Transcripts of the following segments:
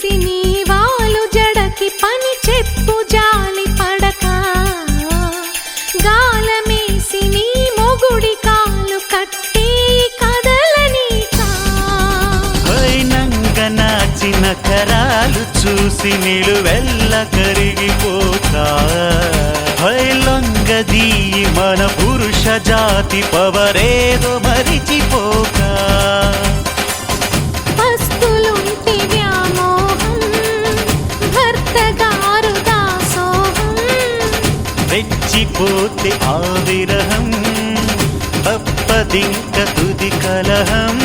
చూసి నీ వాలు జడకి పని చెప్పు జాలి పడక గాలమేసి నీ మొగుడి కాలు కట్టి కదలనీకా నాచిన కరాలు చూసి నిలువెల్ల కరిగిపోతా లొంగదీయి మన పురుష జాతి పవరేదో మరిచిపోక పస్తులుంటి వ్యామోహం భర్త గారు దాసోహం రెచ్చిపోతే ఆ విరహం తప్పదింక తుది కలహం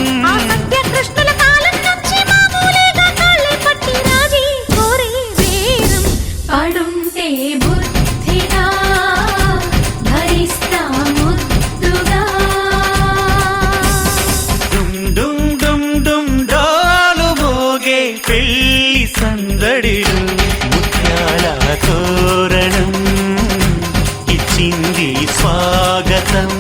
కృష్ణుల కాలం నుంచి మామూలుగా కాళ్ళే పట్టి రాజీ కోరే వేరం పడుంటే బుద్ధిగా భరిస్తా ముద్దుగా డుమ్ డుమ్ డుమ్ డుమ్ డాలు మోగే పెళ్లి సందడిలు ముత్యాల తోరణం ఇచ్చింది స్వాగతం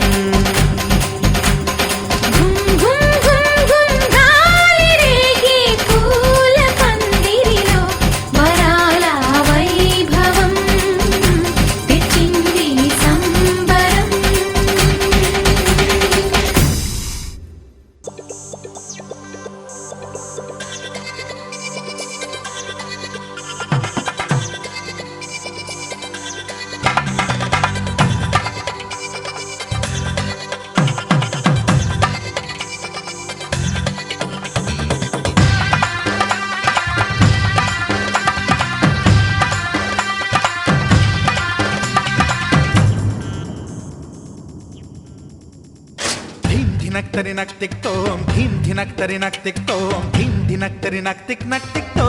ధినక్తరి నక్తిక్తోం ధీం ధినక్తరి నక్తిక్తోం ధీం ధినక్తరి నక్తిక్తో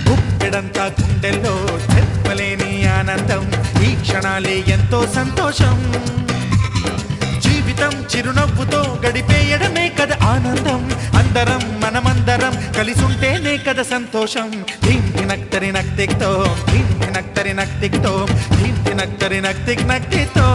గుప్పెడంతా గుండెల్లో చెప్పలేని ఆనందం ఈ క్షణాలే ఎంతో సంతోషం జీవితం చిరునవ్వుతో గడిపేయడమే కదా ఆనందం అందరం మనమందరం కలిసుంటేనే కదా సంతోషం ధీం ధినక్తరి నక్తిక్తోం ధీం ధినక్తరి నక్తిక్తోం ధీం ధినక్తరి నక్తిక్తో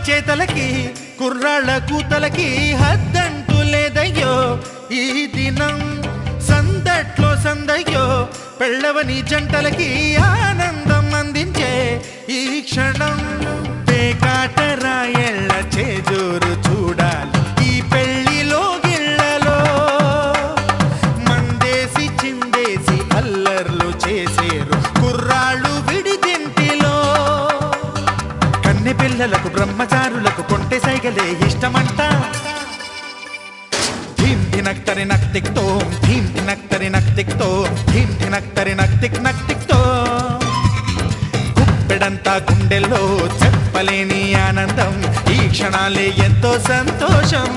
చేతలకి కుర్రాళ్ళ కూతలకి హద్దంటూ లేదయ్యో ఈ దినం సందట్లో సందయ్యో పెళ్ళవని జంటలకి ఆనందం అందించే ఈ క్షణం పేకాటరాయళ్ళ చేజోరు చూడాలి ఈ పెళ్లిలో గిళ్ళలో మందేసి చిందేసి అల్లర్లు చేసేరు కుర్రాళ్ళు విడిదింటిలో కన్నె పిల్లలకు బ్రహ్మచారులకు కొంటె సైగలే ఇష్టమంట ధీం ధినక్తరి నక్తిక్తోం ధీం ధినక్తరి నక్తిక్తోం ధీం ధినక్తరి నక్తిక్తో గుప్పెడంతా గుండెల్లో చెప్పలేని ఆనందం ఈ క్షణాలే ఎంతో సంతోషం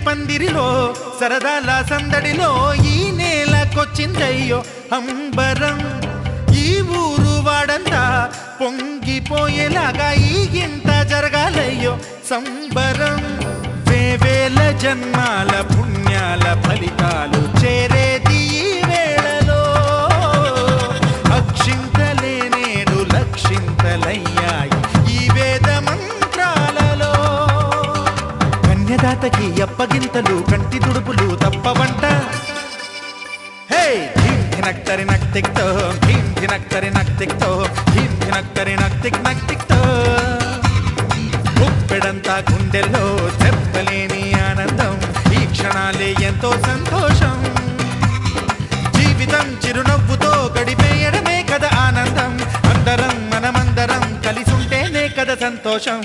పందిరిలో సరదాల సందడిలో ఈ నేలకొచ్చిందయ్యో అంబరం ఈ ఊరు వాడంతా పొంగిపోయేలాగా ఈ గింత జరగాలయ్యో సంబరం వేవేల జన్మాల పుణ్యాల ఫలితాలు చేరేది ఈ వేళలో అక్షింతలే నేడు లక్షింతలయ్యాయి ఈ వేద మంత్రాలలో అన్నదాతకి అప్పగింతలు కంటి దుడుపులు తప్పవంట. హే ధీం ధినక్తరి నక్తిక్తో ధీం ధినక్తరి నక్తిక్తో ధీం ధినక్తరి నక్తిక్ నక్తిక్తో గుప్పెడంతా గుండెల్లో చెప్పలేని ఆనందం, ఈ క్షణాలే ఎంతో సంతోషం. జీవితం చిరునవ్వుతో గడిపేయడమే కదా ఆనందం, అందరం మనమందరం కలిసుంటేనే కదా సంతోషం.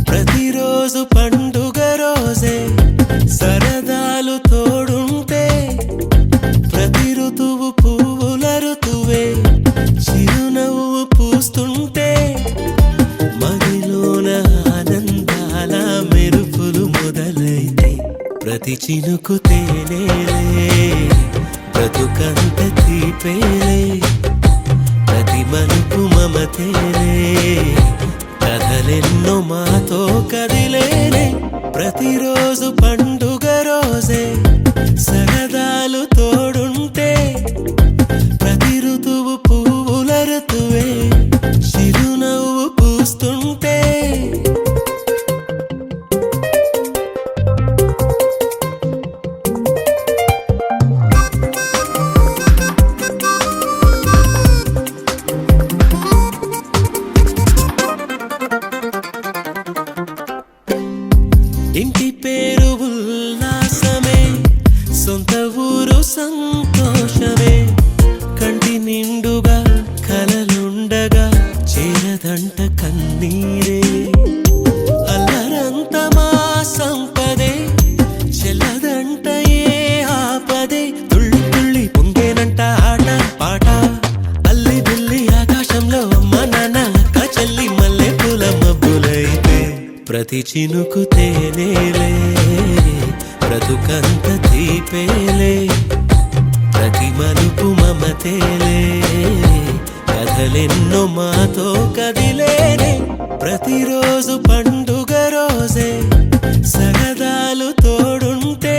ప్రతిరోజు పండుగ రోజే సరదాలు తోడుంటే, ప్రతి ఋతువు పువ్వుల ఋతువే చిరునవ్వు పూస్తుంటే, మదిలోన ఆనందాల మెరుపులు మొదలైతే, ప్రతి చినుకు తేనేలే బ్రతుకంత తీపేలే, ప్రతి మలుపు మమతేలే కథలెన్నో మాతో కదిలేనే. ప్రతిరోజు పండుగ రోజే సరదాలు తోడుంటే, ప్రతి ఋతువు పువ్వుల ఋతువే చిరునవ్వు పూస్తుంటే, ఇంటి పేరు ఉల్లాసమే, సొంత ఊరు సంతోషమే, కంటి నిండుగా కలలుండగా చేరదంట కన్నీరే. అల్లరంత మా సంపదే చెల్లదంట ఏ ఆపదే, తుళ్ళి తుళ్ళి పొంగేనంట ఆట పాట, అల్లి బిల్లి ఆకాశంలో అమ్మ నాన్న అక్క చెల్లి మల్లె పూల మబ్బులైతే, ప్రతి చినుకు తేనేలే బ్రతుకంత తీపేలే, ప్రతి మలుపు మమతేలే కథలెన్నో మాతో కదిలేనే. ప్రతిరోజు పండుగ రోజే సరదాలు తోడుంటే,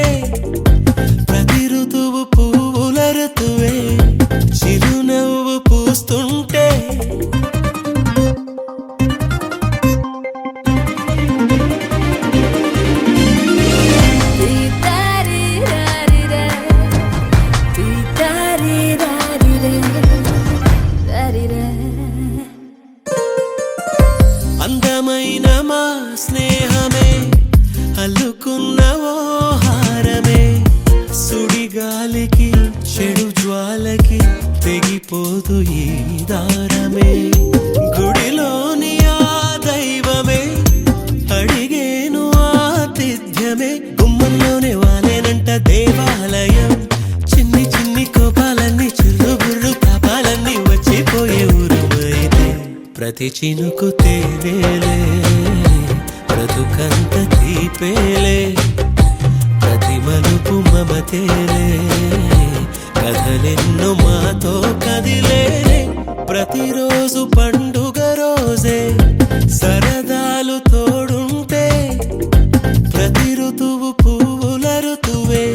ప్రతి ఋతువు పువ్వుల ఋతువే చిరునవ్వు పూస్తుంటే, అందమైన మా స్నేహమే అల్లుకున్న ఓ హారమే, సుడిగాలికి చెడు జ్వాలకి తెగిపోదు ఈ దారమే. గుడిలోని ఆ దైవమే అడిగేను ఆతిథ్యమే, గుమ్మంలోనే వాలేనంట దేవాలయం, చిన్ని చిన్ని కోపాలన్నీ చిల్లు బుర్రు పాపాలన్నీ వచ్చిపోయే ఊరుమైతే, ప్రతి చినుకు తేనేలే బ్రతుకంత తీపేలే, ప్రతి మలుపు మమతేలే కథలెన్నో మాతో కదిలేనే. ప్రతిరోజు పండుగ రోజే సరదాలు తోడుంటే, ప్రతి ఋతువు పువ్వుల ఋతువే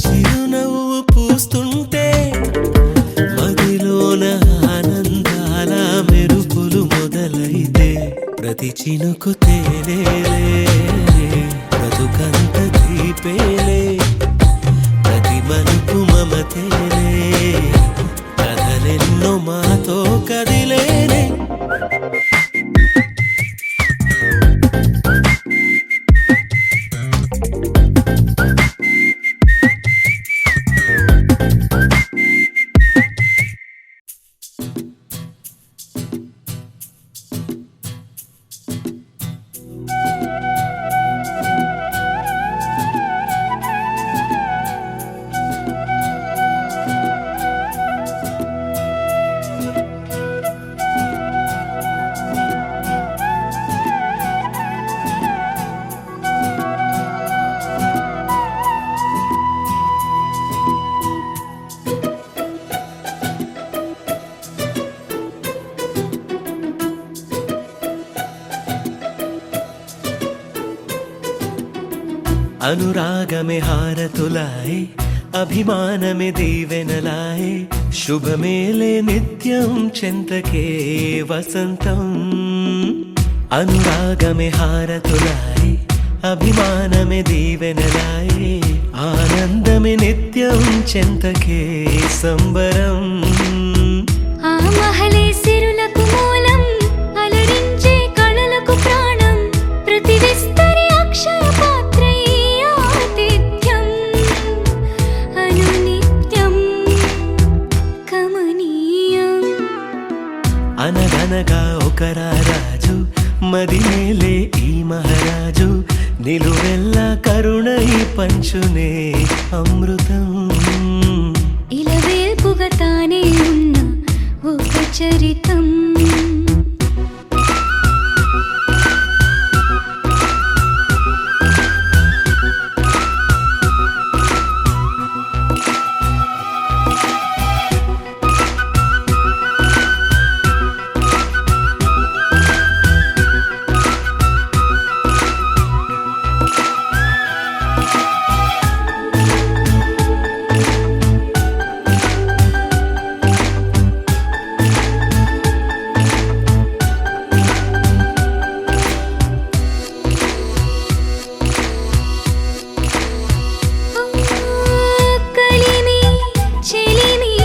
చిరునవ్వు పూస్తుంటే, మదిలోన ఆనందాల మెరుపులు మొదలైతే, ప్రతి చినుకు తేనేలే బ్రతుకంత తీపేలే, ప్రతి మలుపు మమతేలే కథలెన్నో మాతో కదిలేనే. అనురాగమే హారతులాయే అభిమానమే దీవెనలాయే శుభమేలే నిత్యం చెంతకే వసంతం అనురాగమే హారతులాయే అభిమానమే దీవెనలాయే ఆనందమే నిత్యం చెంతకే సంబరం ఆ మహలే సిరులకు మూలం అలరించే కళలకు ప్రాణం ప్రతి విస్తరి అక్షయ పాత్రై ఆతిథ్యం అనునిత్యం కమనీయం అనగనగా ఒక రాజు మదిమేలే ఈ మహారాజు నిలువెల్లా కరుణై పంచునే అమృతం ఇలవేల్పుగా తానే ఉన్న ఒక చరితం కలిమి చెలిమి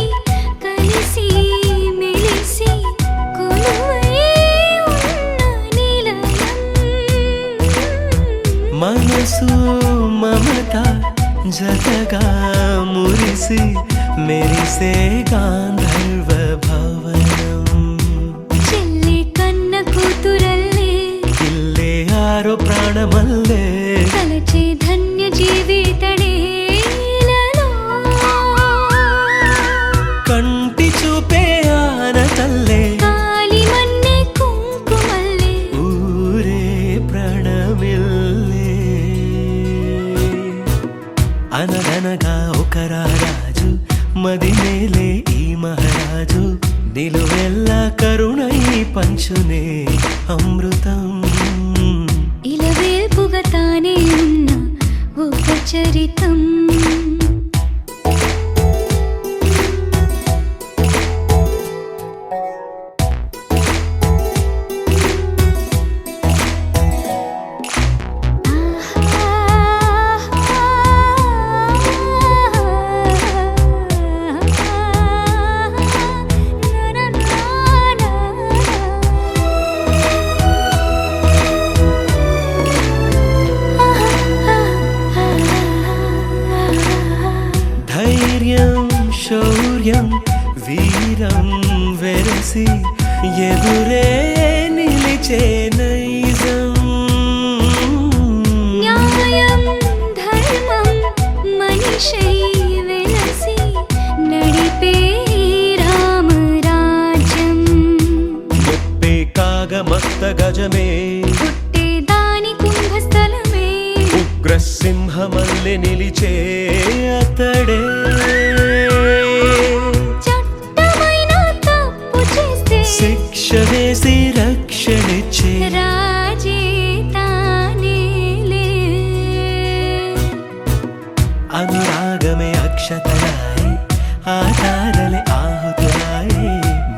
కలిసి మెలిసి కొలువై ఉన్న నిలయం మనసు మమత జతగా మురిసి మెరిసే గాంధర్వ భవనం చెల్లి కన్న కూతురల్లే ఇల్లే ఆరో ప్రాణమల్లే తలచే ధన్య జీవితడేలలో కంటి చూపే ఆన తల్లే కాలి మన్నే కుంకుమల్లే ఊరే ప్రణమిల్లే అనగనగా ఒక రాజు మదిమేలే ఈ మహారాజు నిలువెల్లా కరుణై పంచునే అమృతం ఇలవేల్పుగా తానే ఉన్న ఒక చరితం ధైర్యం శౌర్యం వీరం వెరసి ఎదురే నిలిచే నైజం న్యాయం ధర్మం మనిషై వెలసి నడిపే రామరాజ్యం ముప్పే కాగమస్త గజమే పుట్టే దాని కుంభస్థలమే ఉగ్రసింహమల్లె నిలిచే అతడే చట్టమైన తప్పు చేస్తే శిక్ష వేసి రక్షణిచ్చే రాజే తానేలే అనురాగమే అక్షతలాయే ఆధారలే ఆహుతులాయే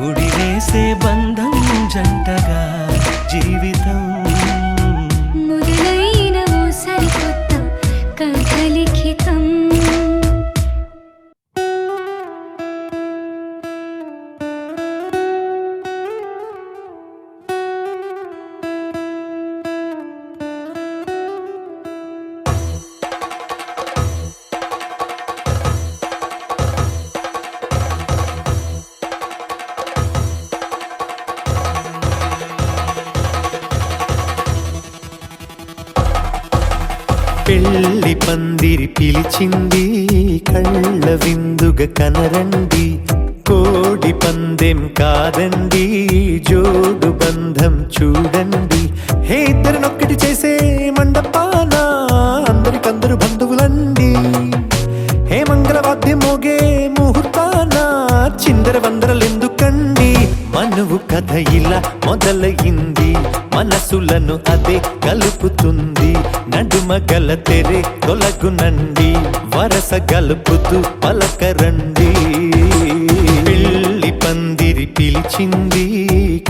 ముడివేసే బంధం జంటగా జీవితం మొదలైన ఓ సరికొత్త కథ లిఖితం పెళ్లి పందిరి పిలిచింది కళ్ళ విందుగ కనరండి కోడి పందెం కాదండి జోడు బంధం చూడండి హే ఇద్దరినొక్కటి చేసే మండపాన అందరికందరు బంధువులండి హే మంగళవాద్యం మోగే ముహూర్తాన చిందర వందరలెందుకండి మనువు కథ ఇలా మొదలయింది, మనసులను అదే కలుపుతుంది. నడుమ గల తెరే తొలగునండి, వరస గలుపుతూ పలకరండి. పెళ్లి పందిరి పిలిచింది,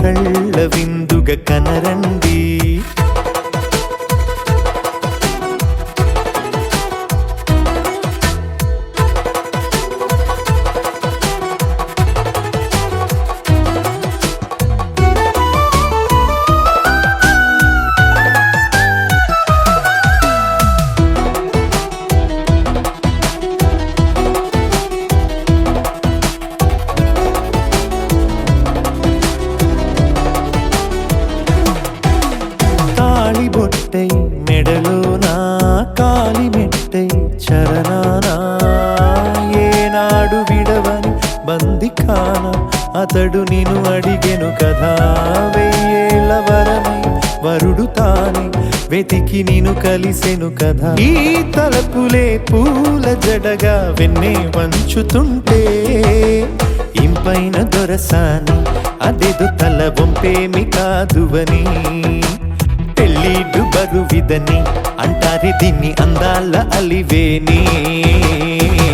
కళ్ళ విందుగా కనరండి. బొట్టై మెడలోనా కాలి మెట్టై చరణానా, ఏనాడు విడవని బందిఖాన అతడు నిన్ను అడిగెను కదా. వెయ్యేళ్ళ వరమై వరుడు తానే వెతికి నిన్ను కలిసెను కదా. ఈ తలపులే పూల జడగా వెన్నే వంచుతుంటే, ఇంపైన దొరసాని అదేదో తల వంపేమి కాదువని. పెళ్ళిడు బరువిదని అంటారే దీన్ని అందాల అలివేని.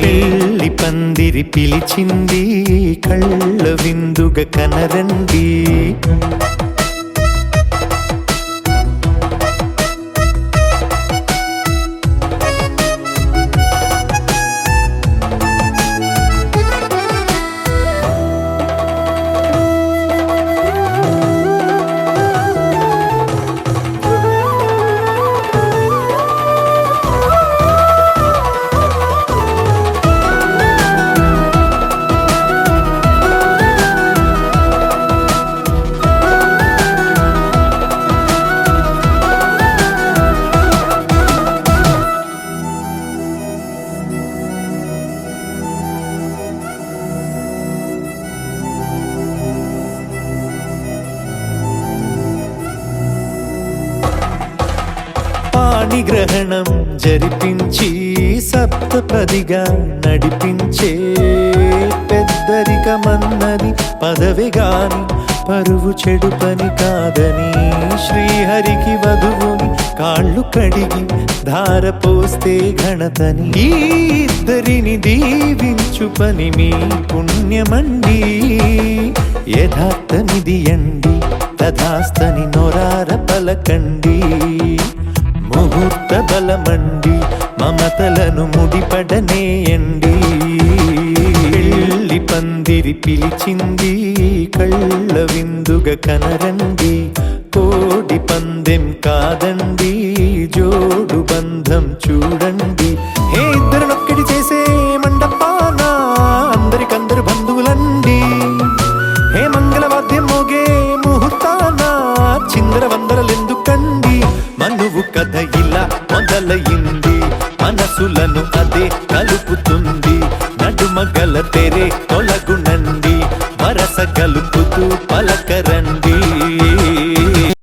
పెళ్లి పందిరి పిలిచింది, కళ్ళ విందుగా కనరండి. పాణిగ్రహణం జరిపించి సప్తపదిగా నడిపించే, పెద్దరికమన్నది పదవి గాని పరువు చెడు పని కాదని. శ్రీహరికి వధువుని కాళ్ళు కడిగి ధార పోస్తే ఘనతని. ఈ ఇద్దరిని దీవించు పని మీ పుణ్యమండి. యథార్థమిది అండి, తథాస్తని నొరార పలకండి. ముహూర్త బలమండి, మమతలను ముడిపడనేయండి. పెళ్లి పందిరి పిలిచింది, కళ్ళ విందుగా కనరండి. కోడి పందెం కాదండి, జోడు బంధం చూడండి. హే ఇద్దరినొక్కటి చేసే మండపాన అందరికందరు బంధువులండి. హే మంగళవాద్యం మోగే ముహూర్తాన చిందర వందరలెందుకండి. మనువు కథ ఇలా మొదలయింది, మనసులను అదే కలుపుతుంది. నడుమ గల తెరే తొలగు